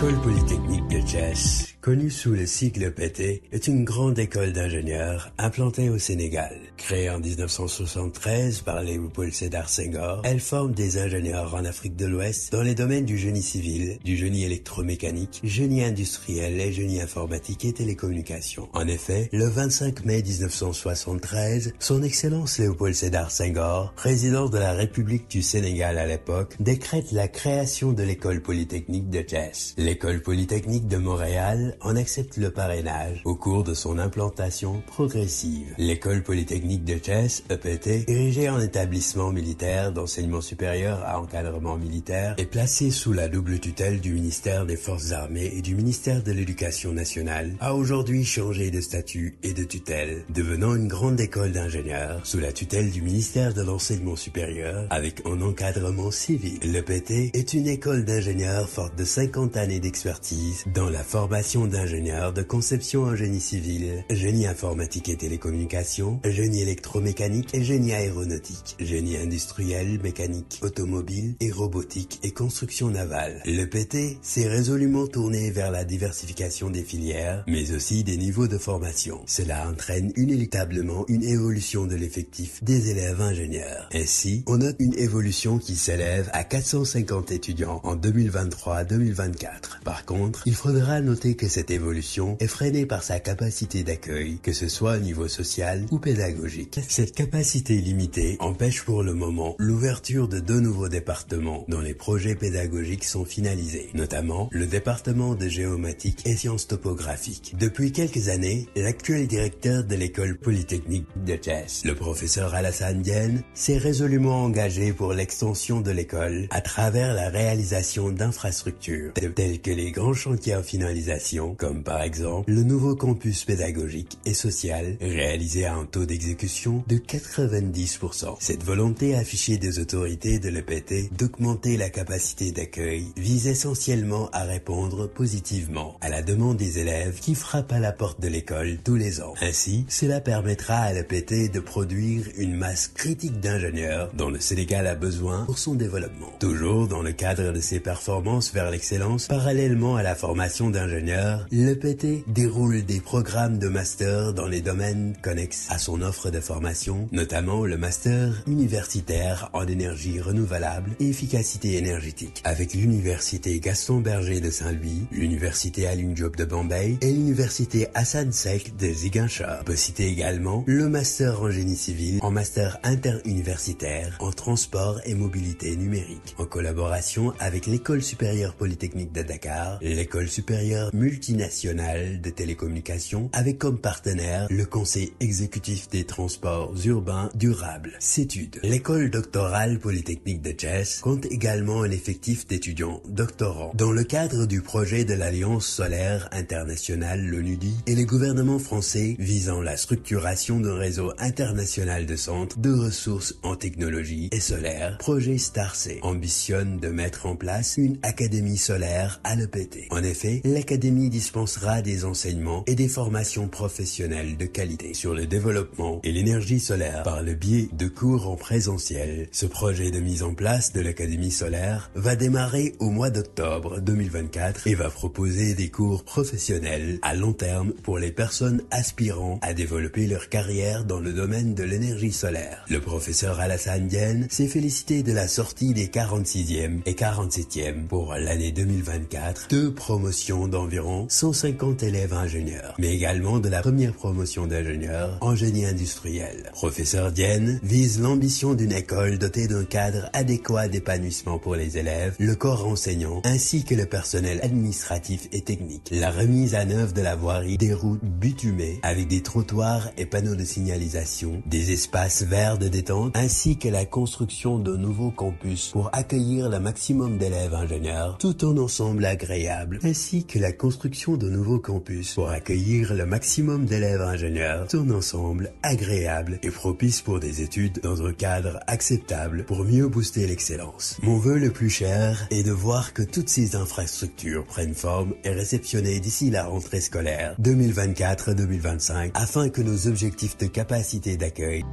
L'École polytechnique de Thiès, connue sous le sigle EPT, est une grande école d'ingénieurs implantée au Sénégal. Créée en 1973 par Léopold Sédar Senghor, elle forme des ingénieurs en Afrique de l'Ouest dans les domaines du génie civil, du génie électromécanique, génie industriel et génie informatique et télécommunications. En effet, le 25 mai 1973, son Excellence Léopold Sédar Senghor, président de la République du Sénégal à l'époque, décrète la création de l'École polytechnique de Thiès. L'École polytechnique de Montréal en accepte le parrainage au cours de son implantation progressive. L'École polytechnique de Thiès, EPT, érigée en établissement militaire d'enseignement supérieur à encadrement militaire, est placée sous la double tutelle du ministère des Forces armées et du ministère de l'Éducation nationale, a aujourd'hui changé de statut et de tutelle, devenant une grande école d'ingénieurs sous la tutelle du ministère de l'Enseignement supérieur avec un encadrement civil. L'EPT est une école d'ingénieurs forte de 50 années d'expertise dans la formation d'ingénieurs de conception en génie civil, génie informatique et télécommunications, génie électromécanique et génie aéronautique, génie industriel, mécanique, automobile et robotique et construction navale. L'EPT s'est résolument tourné vers la diversification des filières, mais aussi des niveaux de formation. Cela entraîne inéluctablement une évolution de l'effectif des élèves ingénieurs. Ainsi, on note une évolution qui s'élève à 450 étudiants en 2023-2024. Par contre, il faudra noter que cette évolution est freinée par sa capacité d'accueil, que ce soit au niveau social ou pédagogique. Cette capacité limitée empêche pour le moment l'ouverture de 2 nouveaux départements dont les projets pédagogiques sont finalisés, notamment le département de géomatique et sciences topographiques. Depuis quelques années, l'actuel directeur de l'école polytechnique de Thiès, le professeur Alassane Diène, s'est résolument engagé pour l'extension de l'école à travers la réalisation d'infrastructures telles que les grands chantiers en finalisation, comme par exemple le nouveau campus pédagogique et social réalisé à un taux d'exécution de 90%. Cette volonté affichée des autorités de l'EPT d'augmenter la capacité d'accueil vise essentiellement à répondre positivement à la demande des élèves qui frappent à la porte de l'école tous les ans. Ainsi, cela permettra à l'EPT de produire une masse critique d'ingénieurs dont le Sénégal a besoin pour son développement. Toujours dans le cadre de ses performances vers l'excellence, parallèlement à la formation d'ingénieurs, l'EPT déroule des programmes de master dans les domaines connexes à son offre de formation, notamment le master universitaire en énergie renouvelable et efficacité énergétique, avec l'université Gaston Berger de Saint-Louis, l'université Alioune Diop de Bombay et l'université Hassan Sek de Ziguinchor. On peut citer également le master en génie civil, en master interuniversitaire en transport et mobilité numérique, en collaboration avec l'École supérieure polytechnique de Dakar, l'École supérieure multinationale de télécommunications, avec comme partenaire le Conseil exécutif des transports urbains durables, CETUD. L'École doctorale polytechnique de Thiès compte également un effectif d'étudiants doctorants. Dans le cadre du projet de l'Alliance solaire internationale, l'ONUDI, et les gouvernements français visant la structuration d'un réseau international de centres de ressources en technologie et solaire, projet StarC ambitionne de mettre en place une académie solaire à l'EPT. En effet, l'académie dispensera des enseignements et des formations professionnelles de qualité sur le développement et l'énergie solaire par le biais de cours en présentiel. Ce projet de mise en place de l'académie solaire va démarrer au mois d'octobre 2024 et va proposer des cours professionnels à long terme pour les personnes aspirant à développer leur carrière dans le domaine de l'énergie solaire. Le professeur Alassane Diène s'est félicité de la sortie des 46e et 47e pour l'année 2024, 2 promotions d'environ 150 élèves ingénieurs, mais également de la première promotion d'ingénieurs en génie industriel. Professeur Diène vise l'ambition d'une école dotée d'un cadre adéquat d'épanouissement pour les élèves, le corps enseignant, ainsi que le personnel administratif et technique. La remise à neuf de la voirie, des routes bitumées avec des trottoirs et panneaux de signalisation, des espaces verts de détente, ainsi que la construction d'un nouveau campus pour accueillir le maximum d'élèves ingénieurs, tout en ensemble agréable, ainsi que la construction de nouveaux campus pour accueillir le maximum d'élèves ingénieurs, tout ensemble agréable et propice pour des études dans un cadre acceptable pour mieux booster l'excellence. Mon vœu le plus cher est de voir que toutes ces infrastructures prennent forme et réceptionnées d'ici la rentrée scolaire 2024-2025 afin que nos objectifs de capacité d'accueil